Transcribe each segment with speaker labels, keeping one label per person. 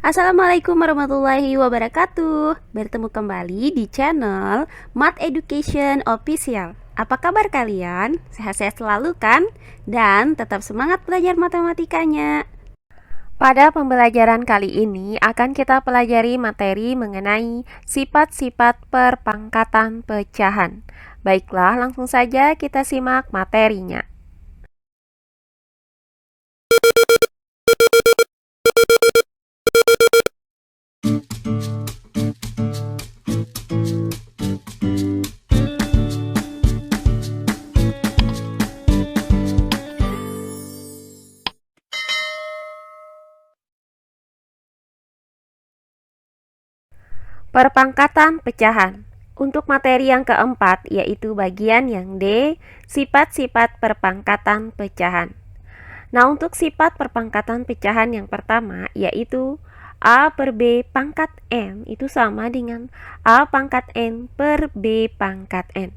Speaker 1: Assalamualaikum warahmatullahi wabarakatuh. Bertemu kembali di channel Math Education Official. Apa kabar kalian? Sehat-sehat selalu kan? Dan tetap semangat belajar matematikanya. Pada pembelajaran kali ini akan kita pelajari materi mengenai sifat-sifat perpangkatan pecahan. Baiklah, langsung saja kita simak materinya. Perpangkatan pecahan. Untuk materi yang keempat, yaitu bagian yang D, sifat-sifat perpangkatan pecahan. Nah, untuk sifat perpangkatan pecahan yang pertama, yaitu A per B pangkat N, itu sama dengan A pangkat N per B pangkat N.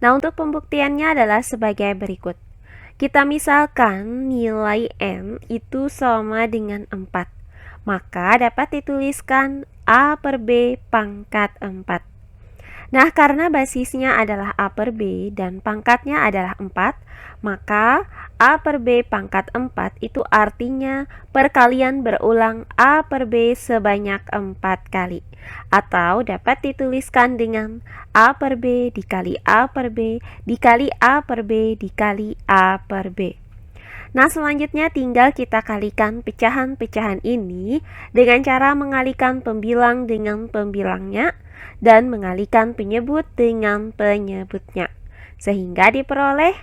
Speaker 1: Nah, untuk pembuktiannya adalah sebagai berikut. Kita misalkan nilai N itu sama dengan 4. Maka dapat dituliskan A per B pangkat 4. Nah, karena basisnya adalah A per B dan pangkatnya adalah 4, maka A per B pangkat 4 itu artinya perkalian berulang A per B sebanyak 4 kali. Atau dapat dituliskan dengan A per B dikali A per B dikali A per B dikali A per B. Nah, selanjutnya tinggal kita kalikan pecahan-pecahan ini dengan cara mengalikan pembilang dengan pembilangnya dan mengalikan penyebut dengan penyebutnya. Sehingga diperoleh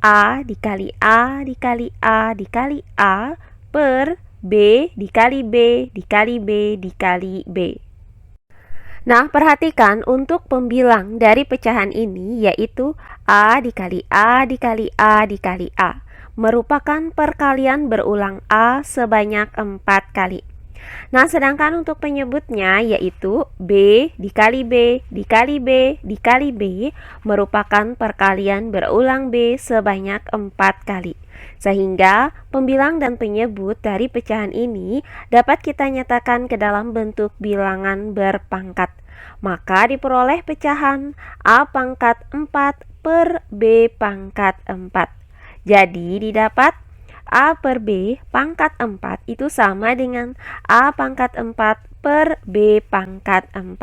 Speaker 1: A dikali A dikali A dikali A per B dikali B dikali B dikali B. Nah, perhatikan untuk pembilang dari pecahan ini yaitu A dikali A dikali A dikali A. Merupakan perkalian berulang A sebanyak 4 kali. Nah, sedangkan untuk penyebutnya yaitu B dikali B dikali B dikali B merupakan perkalian berulang B sebanyak 4 kali. Sehingga pembilang dan penyebut dari pecahan ini dapat kita nyatakan ke dalam bentuk bilangan berpangkat. Maka diperoleh pecahan A pangkat 4 per B pangkat 4. Jadi didapat A per B pangkat 4 itu sama dengan A pangkat 4 per B pangkat 4.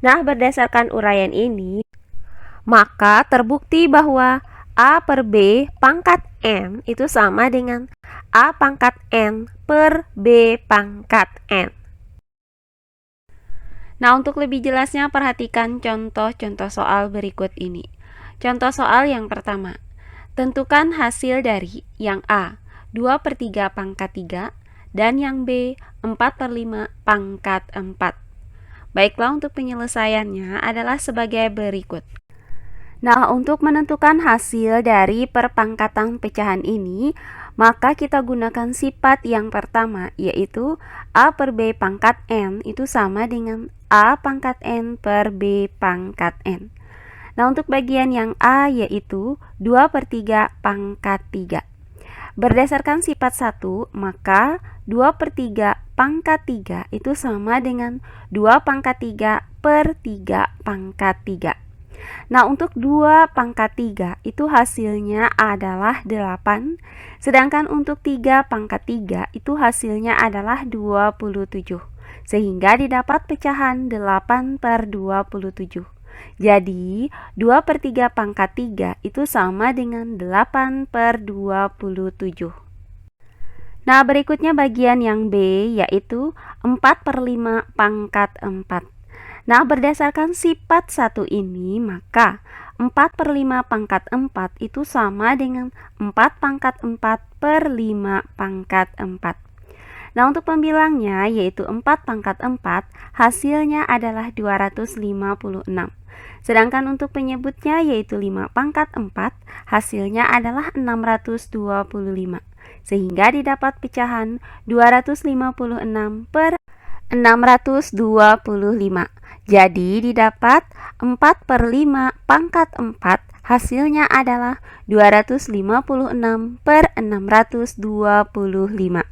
Speaker 1: Nah, berdasarkan uraian ini, maka terbukti bahwa A per B pangkat N itu sama dengan A pangkat N per B pangkat N. Nah, untuk lebih jelasnya perhatikan contoh-contoh soal berikut ini. Contoh soal yang pertama. Tentukan hasil dari yang A, 2 per 3 pangkat 3, dan yang B, 4 per 5 pangkat 4. Baiklah, untuk penyelesaiannya adalah sebagai berikut. Nah, untuk menentukan hasil dari perpangkatan pecahan ini, maka kita gunakan sifat yang pertama, yaitu A per B pangkat N itu sama dengan A pangkat N per B pangkat N. Nah, untuk bagian yang A yaitu 2 per 3 pangkat 3. Berdasarkan sifat 1, maka 2 per 3 pangkat 3 itu sama dengan 2 pangkat 3 per 3 pangkat 3. Nah, untuk 2 pangkat 3 itu hasilnya adalah 8, sedangkan untuk 3 pangkat 3 itu hasilnya adalah 27. Sehingga didapat pecahan 8 per 27. Jadi, 2 per 3 pangkat 3 itu sama dengan 8 per 27. Nah, berikutnya bagian yang B, yaitu 4 per 5 pangkat 4. Nah, berdasarkan sifat 1 ini, maka 4 per 5 pangkat 4 itu sama dengan 4 pangkat 4 per 5 pangkat 4. Nah, untuk pembilangnya, yaitu 4 pangkat 4, hasilnya adalah 256. Sedangkan untuk penyebutnya yaitu 5 pangkat 4, hasilnya adalah 625. Sehingga didapat pecahan 256 per 625. Jadi didapat 4 per 5 pangkat 4, hasilnya adalah 256 per 625.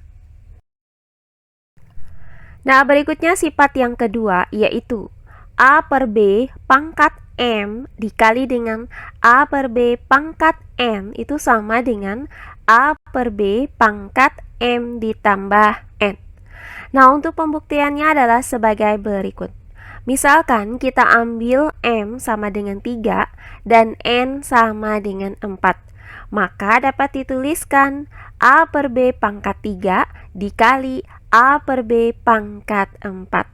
Speaker 1: Nah, berikutnya sifat yang kedua yaitu A per B pangkat M dikali dengan A per B pangkat N itu sama dengan A per B pangkat M ditambah N. Nah, untuk pembuktiannya adalah sebagai berikut. Misalkan kita ambil M sama dengan 3 dan N sama dengan 4. Maka dapat dituliskan A per B pangkat 3 dikali A per B pangkat 4.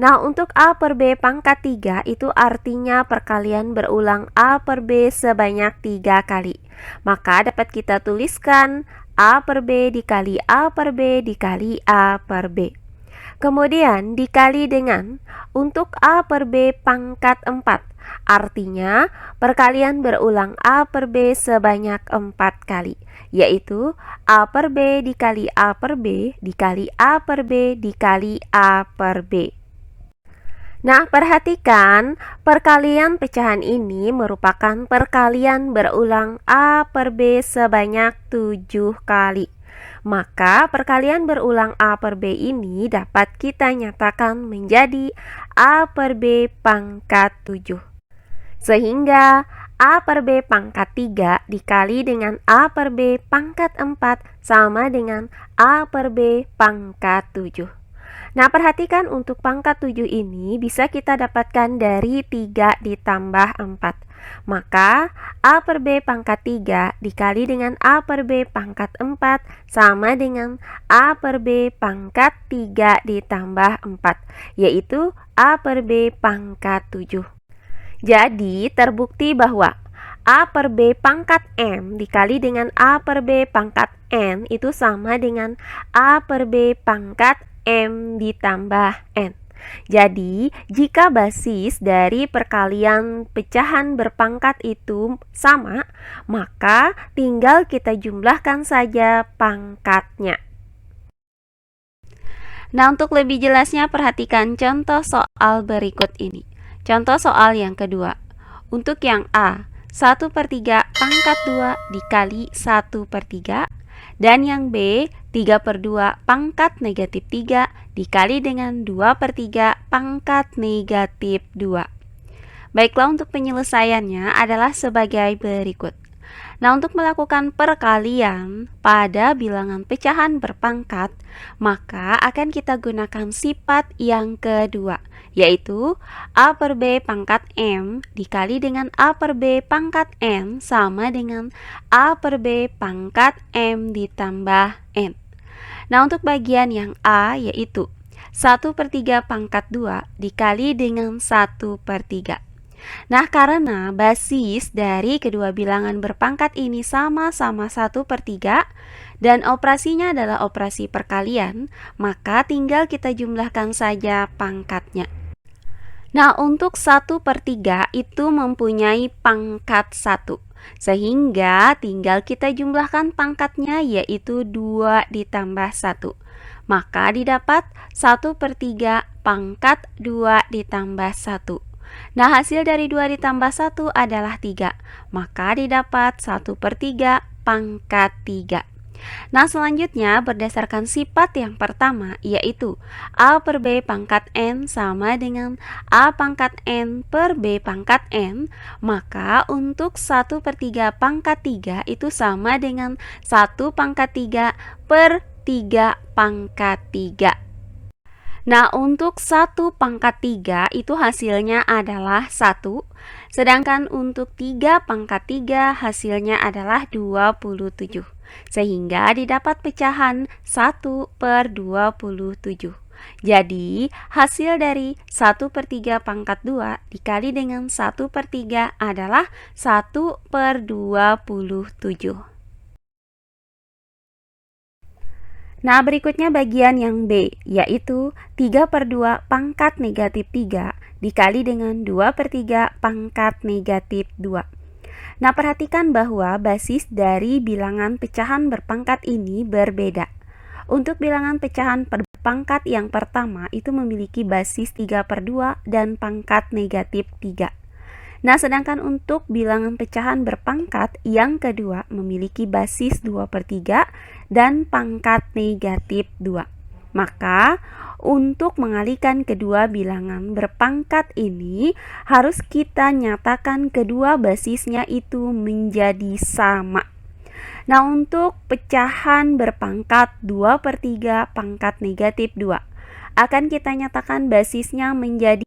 Speaker 1: Nah, untuk A per B pangkat 3 itu artinya perkalian berulang A per B sebanyak 3 kali. Maka dapat kita tuliskan A per B dikali A per B dikali A per B. Kemudian dikali dengan untuk A per B pangkat 4. Artinya perkalian berulang A per B sebanyak 4 kali, yaitu A per B dikali A per B dikali A per B dikali A per B. Nah, perhatikan perkalian pecahan ini merupakan perkalian berulang A per B sebanyak 7 kali. Maka perkalian berulang A per B ini dapat kita nyatakan menjadi A per B pangkat 7. Sehingga A per B pangkat 3 dikali dengan A per B pangkat 4 sama dengan A per B pangkat 7. Nah, perhatikan untuk pangkat 7 ini bisa kita dapatkan dari 3 ditambah 4. Maka A per B pangkat 3 dikali dengan A per B pangkat 4 sama dengan A per B pangkat 3 ditambah 4, yaitu A per B pangkat 7. Jadi terbukti bahwa A per B pangkat M dikali dengan A per B pangkat N itu sama dengan A per B pangkat M ditambah N. Jadi, jika basis dari perkalian pecahan berpangkat itu sama, maka tinggal kita jumlahkan saja pangkatnya. Nah, untuk lebih jelasnya perhatikan contoh soal berikut ini. Contoh soal yang kedua. Untuk yang A, 1/3 pangkat 2 dikali 1/3. Dan yang B, 3/2 pangkat negatif 3 dikali dengan 2/3 pangkat negatif 2. Baiklah, untuk penyelesaiannya adalah sebagai berikut. Nah, untuk melakukan perkalian pada bilangan pecahan berpangkat, maka akan kita gunakan sifat yang kedua, yaitu A per B pangkat M dikali dengan A per B pangkat N sama dengan A per B pangkat M ditambah N. Nah, untuk bagian yang A yaitu 1/3 pangkat 2 dikali dengan 1/3. Nah, karena basis dari kedua bilangan berpangkat ini sama-sama 1/3 dan operasinya adalah operasi perkalian, maka tinggal kita jumlahkan saja pangkatnya. Nah, untuk 1/3 itu mempunyai pangkat 1, sehingga tinggal kita jumlahkan pangkatnya yaitu 2 ditambah 1. Maka didapat 1/3 pangkat 2 ditambah 1. Nah, hasil dari 2 ditambah 1 adalah 3. Maka didapat 1/3 pangkat 3. Nah, selanjutnya berdasarkan sifat yang pertama yaitu A per B pangkat N sama dengan A pangkat N per B pangkat N, maka untuk 1/3 pangkat 3 itu sama dengan 1 pangkat 3 per 3 pangkat 3. Nah, untuk 1 pangkat 3 itu hasilnya adalah 1, sedangkan untuk 3 pangkat 3 hasilnya adalah 27. Sehingga didapat pecahan 1/27. Jadi, hasil dari 1/3 pangkat 2 dikali dengan 1/3 adalah 1/27. Nah, berikutnya bagian yang B, yaitu 3/2 pangkat negatif 3 dikali dengan 2/3 pangkat negatif 2. Nah, perhatikan bahwa basis dari bilangan pecahan berpangkat ini berbeda. Untuk bilangan pecahan berpangkat yang pertama itu memiliki basis 3/2 dan pangkat negatif 3. Nah, sedangkan untuk bilangan pecahan berpangkat yang kedua memiliki basis 2/3 dan pangkat negatif 2. Maka untuk mengalihkan kedua bilangan berpangkat ini harus kita nyatakan kedua basisnya itu menjadi sama. Nah, untuk pecahan berpangkat 2/3 pangkat negatif 2 akan kita nyatakan basisnya menjadi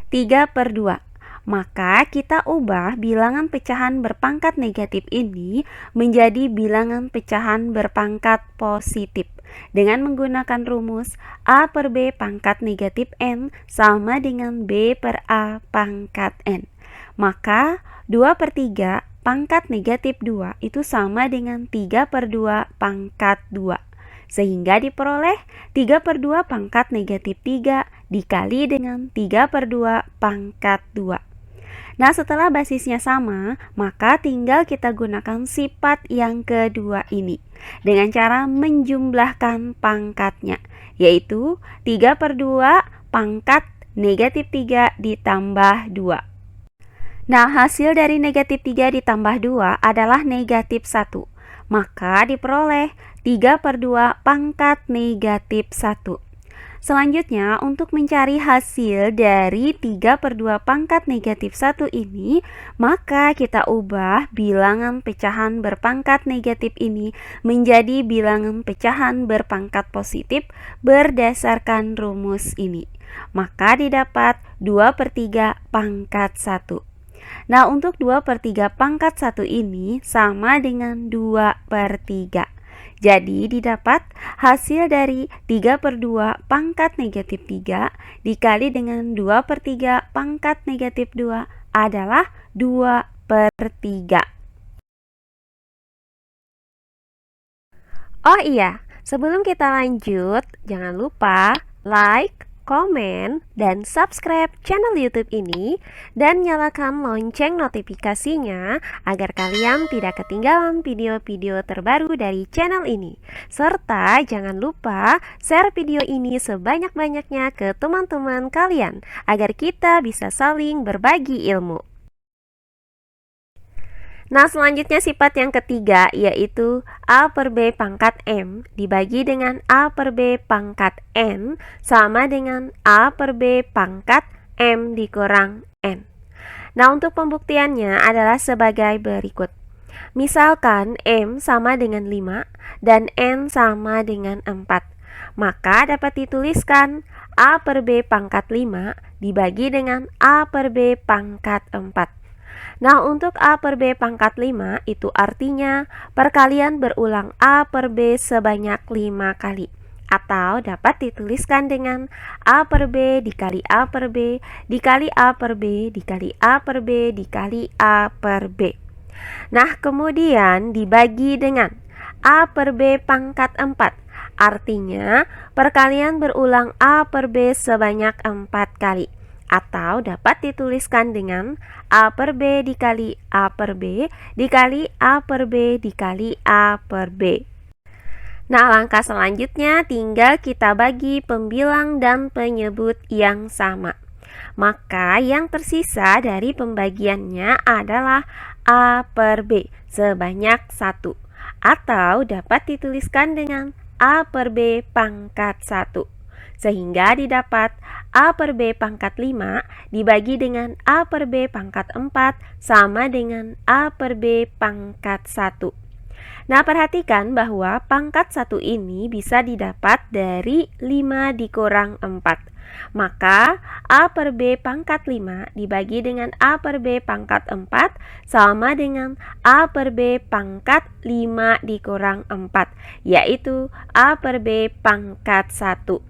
Speaker 1: 3/2. Maka kita ubah bilangan pecahan berpangkat negatif ini menjadi bilangan pecahan berpangkat positif dengan menggunakan rumus A per B pangkat negatif N sama dengan B per A pangkat N. Maka 2/3 pangkat negatif 2 itu sama dengan 3/2 pangkat 2. Sehingga diperoleh 3/2 pangkat negatif 3 dikali dengan 3/2 pangkat 2. Nah, setelah basisnya sama, maka tinggal kita gunakan sifat yang kedua ini dengan cara menjumlahkan pangkatnya, yaitu 3/2 pangkat negatif 3 ditambah 2. Nah, hasil dari negatif 3 ditambah 2 adalah negatif 1. Maka diperoleh 3/2 pangkat negatif 1. Selanjutnya, untuk mencari hasil dari 3/2 pangkat negatif 1 ini, maka kita ubah bilangan pecahan berpangkat negatif ini menjadi bilangan pecahan berpangkat positif berdasarkan rumus ini. Maka didapat 2/3 pangkat 1. Nah, untuk 2/3 pangkat 1 ini sama dengan 2/3. Jadi didapat hasil dari 3/2 pangkat negatif 3 dikali dengan 2/3 pangkat negatif 2 adalah 2/3. Oh iya, sebelum kita lanjut, jangan lupa like, komen, dan subscribe channel YouTube ini dan nyalakan lonceng notifikasinya agar kalian tidak ketinggalan video-video terbaru dari channel ini. Serta jangan lupa share video ini sebanyak-banyaknya ke teman-teman kalian agar kita bisa saling berbagi ilmu. Nah, selanjutnya sifat yang ketiga yaitu A per B pangkat M dibagi dengan A per B pangkat N sama dengan A per B pangkat M dikurang N. Nah, untuk pembuktiannya adalah sebagai berikut. Misalkan M sama dengan 5 dan N sama dengan 4. Maka dapat dituliskan A per B pangkat 5 dibagi dengan A per B pangkat 4. Nah, untuk A per B pangkat 5 itu artinya perkalian berulang A per B sebanyak 5 kali. Atau dapat dituliskan dengan A per B dikali A per B dikali A per B dikali A per B dikali A per B. Nah, kemudian dibagi dengan A per B pangkat 4. Artinya perkalian berulang A per B sebanyak 4 kali. Atau dapat dituliskan dengan A per B dikali A per B dikali A per B dikali A per B. Nah, langkah selanjutnya tinggal kita bagi pembilang dan penyebut yang sama. Maka yang tersisa dari pembagiannya adalah A per B sebanyak 1. Atau dapat dituliskan dengan A per B pangkat 1. Sehingga didapat A per B pangkat 5 dibagi dengan A per B pangkat 4 sama dengan A per B pangkat 1. Nah, perhatikan bahwa pangkat 1 ini bisa didapat dari 5 dikurang 4. Maka A per B pangkat 5 dibagi dengan A per B pangkat 4 sama dengan A per B pangkat 5 dikurang 4, yaitu A per B pangkat 1.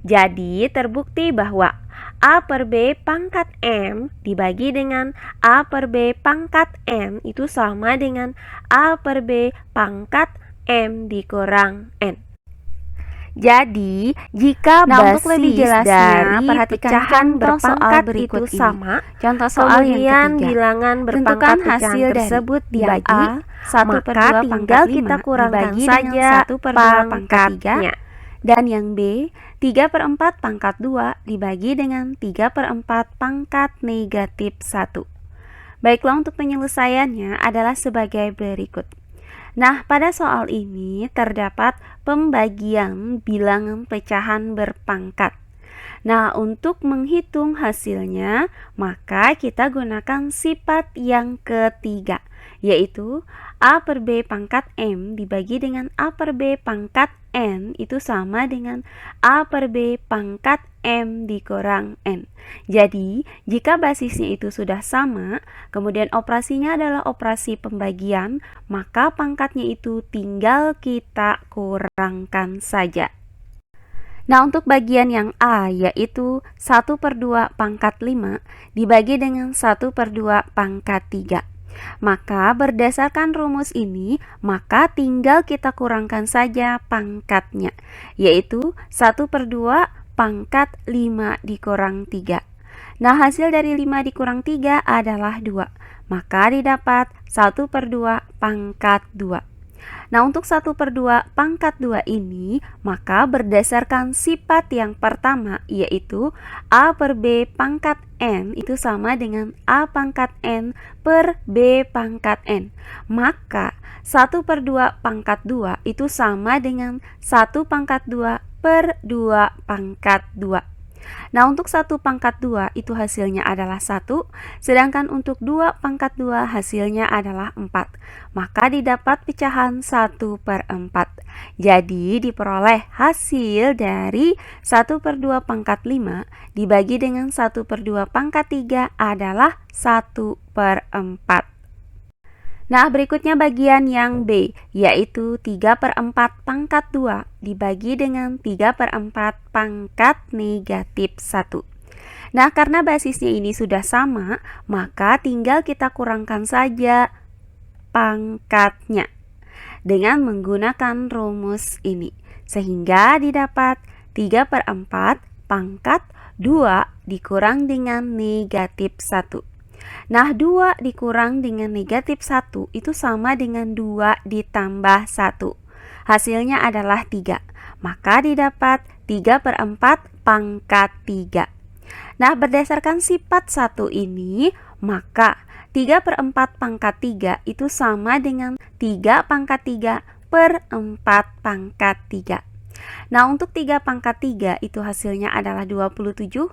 Speaker 1: Jadi terbukti bahwa A per B pangkat M dibagi dengan A per B pangkat N itu sama dengan A per B pangkat M dikurang N. Jadi, jika basis
Speaker 2: untuk lebih jelasnya,
Speaker 1: dari pecahan berpangkat itu sama,
Speaker 2: contoh soal
Speaker 1: kemudian
Speaker 2: yang ketiga.
Speaker 1: bilangan
Speaker 2: Tentukan
Speaker 1: berpangkat
Speaker 2: hasil
Speaker 1: tersebut
Speaker 2: dari
Speaker 1: dibagi, maka tinggal kita kurangkan saja
Speaker 2: 1/2
Speaker 1: pangkatnya.
Speaker 2: Dan yang B, 3/4 pangkat 2 dibagi dengan 3/4 pangkat negatif 1. Baiklah, untuk penyelesaiannya adalah sebagai berikut. Nah, pada soal ini terdapat pembagian bilangan pecahan berpangkat. Nah, untuk menghitung hasilnya, maka kita gunakan sifat yang ketiga, yaitu A per B pangkat M dibagi dengan A per B pangkat N itu sama dengan A per B pangkat M dikurang N. Jadi, jika basisnya itu sudah sama, kemudian operasinya adalah operasi pembagian, maka pangkatnya itu tinggal kita kurangkan saja. Nah, untuk bagian yang A, yaitu 1 per 2 pangkat 5 dibagi dengan 1 per 2 pangkat 3. Maka berdasarkan rumus ini, maka tinggal kita kurangkan saja pangkatnya, yaitu 1 per 2 pangkat 5 dikurang 3. Nah, hasil dari 5 dikurang 3 adalah 2. Maka didapat 1 per 2 pangkat 2. Nah, untuk 1 per 2 pangkat 2 ini, maka berdasarkan sifat yang pertama, yaitu A per B pangkat N itu sama dengan A pangkat N per B pangkat N. Maka 1 per 2 pangkat 2 itu sama dengan 1 pangkat 2 per 2 pangkat 2. Nah, untuk 1 pangkat 2 itu hasilnya adalah 1, sedangkan untuk 2 pangkat 2 hasilnya adalah 4. Maka didapat pecahan 1 per 4. Jadi diperoleh hasil dari 1 per 2 pangkat 5 dibagi dengan 1 per 2 pangkat 3 adalah 1 per 4. Nah, berikutnya bagian yang B, yaitu 3 per 4 pangkat 2 dibagi dengan 3 per 4 pangkat negatif 1. Nah, karena basisnya ini sudah sama, maka tinggal kita kurangkan saja pangkatnya dengan menggunakan rumus ini. Sehingga didapat 3 per 4 pangkat 2 dikurang dengan negatif 1. Nah, 2 dikurang dengan negatif 1 itu sama dengan 2 ditambah 1. Hasilnya adalah 3. Maka didapat 3 per 4 pangkat 3. Nah, berdasarkan sifat 1 ini, maka 3 per 4 pangkat 3 itu sama dengan 3 pangkat 3 per 4 pangkat 3. Nah, untuk 3 pangkat 3 itu hasilnya adalah 27.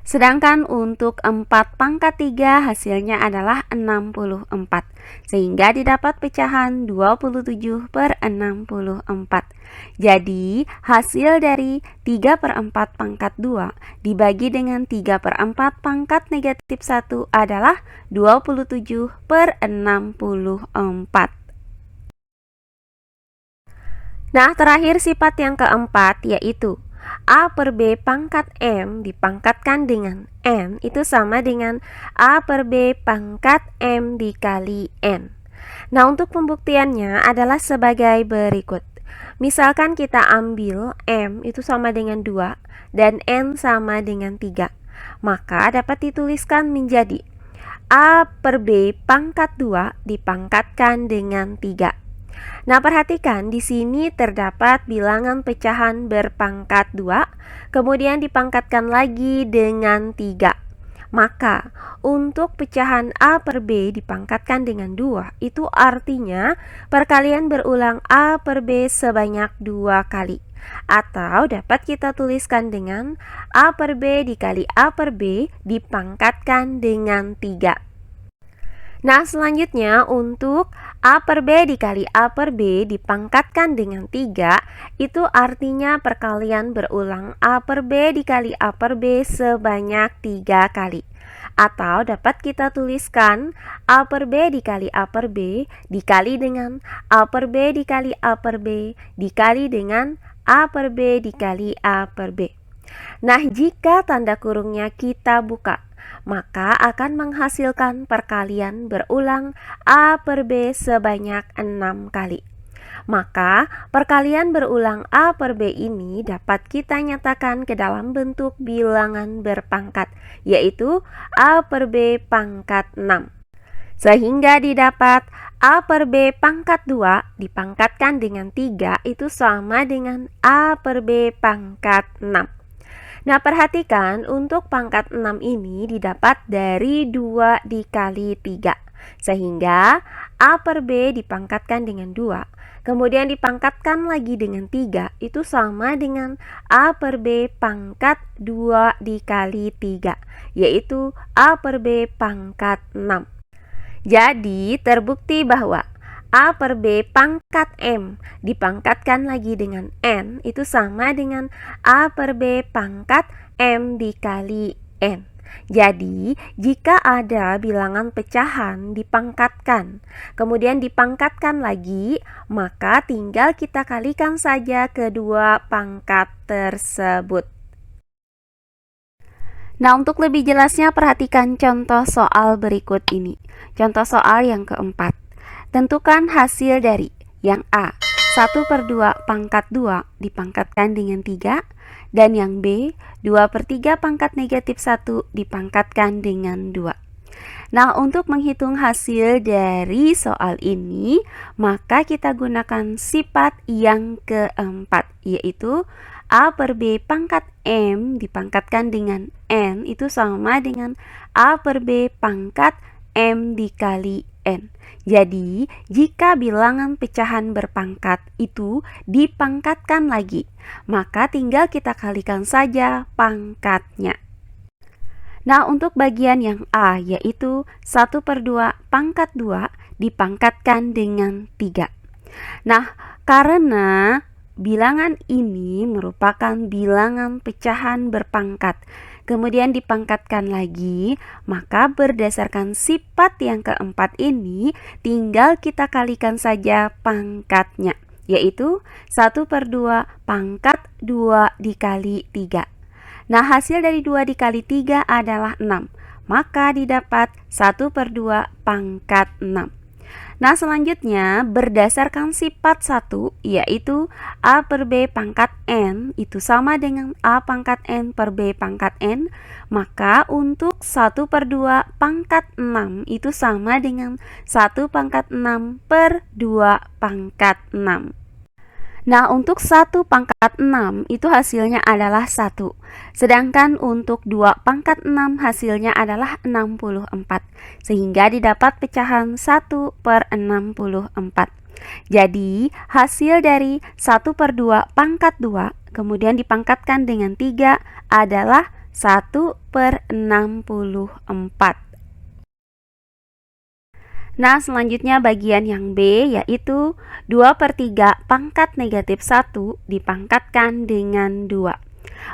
Speaker 2: Sedangkan untuk 4 pangkat 3 hasilnya adalah 64. Sehingga didapat pecahan 27 per 64. Jadi hasil dari 3 per 4 pangkat 2 dibagi dengan 3 per 4 pangkat negatif 1 adalah 27 per 64.
Speaker 1: Nah, terakhir sifat yang keempat yaitu A per B pangkat M dipangkatkan dengan N itu sama dengan A per B pangkat M dikali N. Nah, untuk pembuktiannya adalah sebagai berikut. Misalkan kita ambil M itu sama dengan 2 dan N sama dengan 3. Maka dapat dituliskan menjadi A per B pangkat 2 dipangkatkan dengan 3. Nah, perhatikan di sini terdapat bilangan pecahan berpangkat 2, kemudian dipangkatkan lagi dengan 3. Maka, untuk pecahan A per B dipangkatkan dengan 2, itu artinya perkalian berulang A per B sebanyak 2 kali. Atau dapat kita tuliskan dengan A per B dikali A per B dipangkatkan dengan 3. Nah, selanjutnya untuk A per B dikali A per B dipangkatkan dengan 3, itu artinya perkalian berulang A per B dikali A per B sebanyak 3 kali. Atau dapat kita tuliskan A per B dikali A per B dikali dengan A per B dikali A per B dikali dengan A per B dikali A per B. Nah, jika tanda kurungnya kita buka, maka akan menghasilkan perkalian berulang A per B sebanyak 6 kali. Maka perkalian berulang A per B ini dapat kita nyatakan ke dalam bentuk bilangan berpangkat, yaitu A per B pangkat 6. Sehingga didapat A per B pangkat 2 dipangkatkan dengan 3 itu sama dengan A per B pangkat 6. Nah, perhatikan untuk pangkat 6 ini didapat dari 2 dikali 3. Sehingga A per B dipangkatkan dengan 2. Kemudian dipangkatkan lagi dengan 3. Itu sama dengan A per B pangkat 2 dikali 3. Yaitu A per B pangkat 6. Jadi terbukti bahwa A per B pangkat M dipangkatkan lagi dengan N itu sama dengan A per B pangkat M dikali N. Jadi, jika ada bilangan pecahan dipangkatkan, kemudian dipangkatkan lagi, maka tinggal kita kalikan saja kedua pangkat tersebut.
Speaker 2: Nah, untuk lebih jelasnya perhatikan contoh soal berikut ini. Contoh soal yang keempat. Tentukan hasil dari yang A, 1/2 pangkat 2 dipangkatkan dengan 3, dan yang B, 2/3 pangkat negatif 1 dipangkatkan dengan 2. Nah, untuk menghitung hasil dari soal ini, maka kita gunakan sifat yang keempat, yaitu A per B pangkat M dipangkatkan dengan N itu sama dengan A per B pangkat M dikali N. Jadi, jika bilangan pecahan berpangkat itu dipangkatkan lagi, maka tinggal kita kalikan saja pangkatnya. Nah, untuk bagian yang A, yaitu 1/2 pangkat 2 dipangkatkan dengan 3. Nah, karena bilangan ini merupakan bilangan pecahan berpangkat, kemudian dipangkatkan lagi, maka berdasarkan sifat yang keempat ini tinggal kita kalikan saja pangkatnya, yaitu 1/2 pangkat 2 dikali 3. Nah, hasil dari 2 dikali 3 adalah 6, maka didapat 1/2 pangkat 6. Nah, selanjutnya berdasarkan sifat 1, yaitu A per B pangkat N itu sama dengan A pangkat N per B pangkat N, maka untuk 1/2 pangkat 6 itu sama dengan 1 pangkat 6 per 2 pangkat 6. Nah, untuk 1 pangkat 6 itu hasilnya adalah 1. Sedangkan untuk 2 pangkat 6 hasilnya adalah 64. Sehingga didapat pecahan 1/64. Jadi, hasil dari 1/2 pangkat 2 kemudian dipangkatkan dengan 3 adalah 1/64. Nah, selanjutnya bagian yang B, yaitu 2/3 pangkat negatif 1 dipangkatkan dengan 2.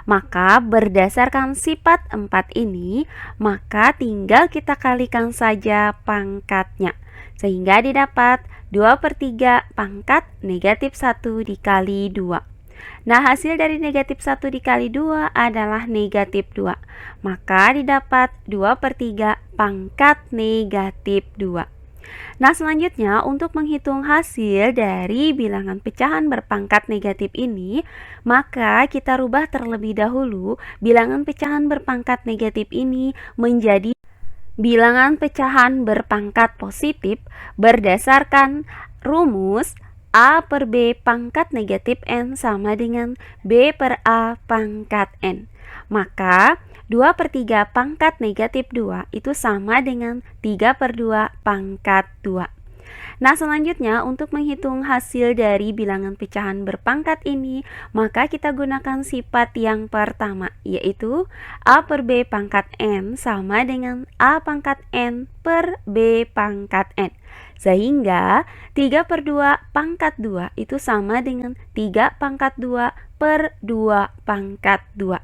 Speaker 2: Maka berdasarkan sifat 4 ini, maka tinggal kita kalikan saja pangkatnya, sehingga didapat 2/3 pangkat negatif 1 dikali 2. Nah, hasil dari negatif 1 dikali 2 adalah negatif 2. Maka didapat 2/3 pangkat negatif 2. Nah, selanjutnya untuk menghitung hasil dari bilangan pecahan berpangkat negatif ini, maka kita rubah terlebih dahulu bilangan pecahan berpangkat negatif ini menjadi bilangan pecahan berpangkat positif berdasarkan rumus A per B pangkat negatif N sama dengan B per A pangkat N. Maka 2/3 pangkat negatif 2 itu sama dengan 3/2 pangkat 2. Nah, selanjutnya untuk menghitung hasil dari bilangan pecahan berpangkat ini, maka kita gunakan sifat yang pertama, yaitu A per B pangkat N sama dengan A pangkat N per B pangkat N. Sehingga 3/2 pangkat 2 itu sama dengan 3 pangkat 2 per 2 pangkat 2.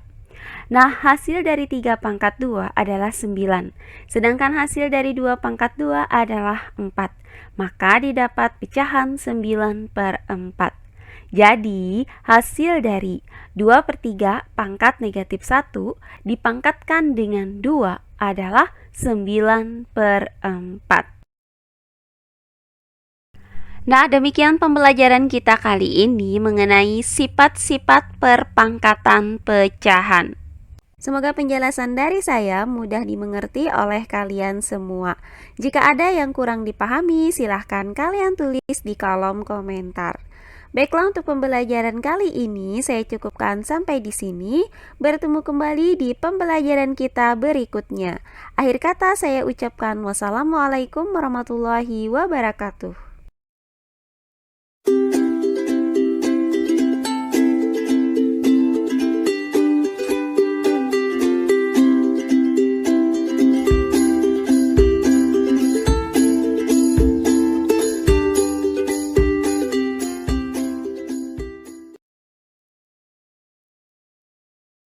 Speaker 2: Nah, hasil dari 3 pangkat 2 adalah 9, sedangkan hasil dari 2 pangkat 2 adalah 4. Maka didapat pecahan 9/4. Jadi, hasil dari 2/3 pangkat negatif 1 dipangkatkan dengan 2 adalah 9/4. Nah, demikian pembelajaran kita kali ini mengenai sifat-sifat perpangkatan pecahan. Semoga penjelasan dari saya mudah dimengerti oleh kalian semua. Jika ada yang kurang dipahami, silahkan kalian tulis di kolom komentar.
Speaker 1: Baiklah, untuk pembelajaran kali ini saya cukupkan sampai di sini. Bertemu kembali di pembelajaran kita berikutnya. Akhir kata saya ucapkan wassalamualaikum warahmatullahi wabarakatuh.